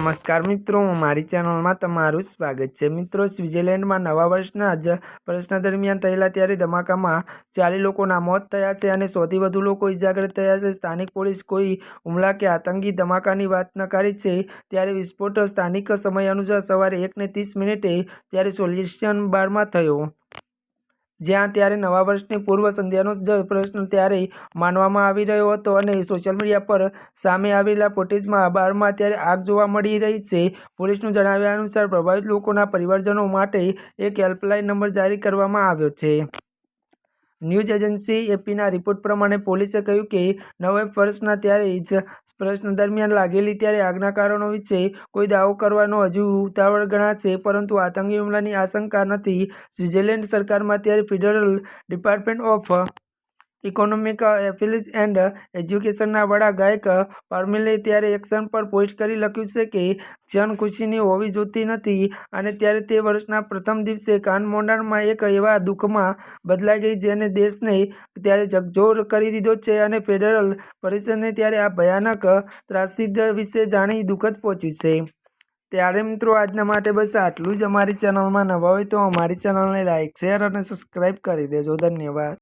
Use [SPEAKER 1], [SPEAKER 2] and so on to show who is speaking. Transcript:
[SPEAKER 1] નમસ્કાર મિત્રો, મારી ચેનલમાં તમારું સ્વાગત છે। મિત્રો, સ્વિટ્ઝરલેન્ડમાં નવા વર્ષના જ પ્રશ્ન દરમિયાન થયેલા ત્યારે ધમાકામાં 40 લોકોના મોત થયા છે અને 100થી વધુ લોકો ઇજાગ્રસ્ત થયા છે। સ્થાનિક પોલીસ કોઈ હુમલા કે આતંકી ધમાકાની વાત નકારી છે ત્યારે વિસ્ફોટ સ્થાનિક સમય અનુસાર સવારે 1:30 ત્યારે સોલ્યુશન બારમાં થયો, જ્યાં ત્યારે નવા વર્ષની પૂર્વ સંધ્યાનો જ પ્રશ્ન ત્યારે માનવામાં આવી રહ્યો હતો અને સોશિયલ મીડિયા પર સામે આવેલા ફૂટેજમાં બારમાં ત્યારે આગ જોવા મળી રહી છે। પોલીસનું જણાવ્યા અનુસાર પ્રભાવિત લોકોના પરિવારજનો માટે એક હેલ્પલાઇન નંબર જારી કરવામાં આવ્યો છે। ન્યૂઝ એજન્સી એપીના રિપોર્ટ પ્રમાણે પોલીસે કહ્યું કે નવા વર્ષના ત્યારે જ પ્રશ્ન દરમિયાન લાગેલી ત્યારે આગના કારણો વિશે કોઈ દાવો કરવાનો હજુ ઉતાવળ ગણાશે, પરંતુ આતંકી હુમલાની આશંકા નથી। સ્વિટ્ઝરલેન્ડ સરકારમાં ત્યારે federal department of economic affairs and એજ્યુકેશનના વડા ગાયક પાર્મેલે ત્યારે એક્શન પર પોસ્ટ કરી લખ્યું છે કે ક્ષણ ખુશીની હોવી જોતી નથી અને ત્યારે તે વર્ષના પ્રથમ દિવસે કાનમોંડાણમાં એક એવા દુઃખમાં બદલાઈ ગઈ જેને દેશને ત્યારે ઝકઝોર કરી દીધો છે અને ફેડરલ પરિષદને ત્યારે આ ભયાનક ત્રાસદી વિશે જાણી દુઃખદ પહોંચ્યું છે। ત્યારે મિત્રો, આજના માટે બસ આટલું જ। અમારી ચેનલમાં નવા હોય તો અમારી ચેનલને લાઇક, શેર અને સબસ્ક્રાઈબ કરી દેજો। ધન્યવાદ।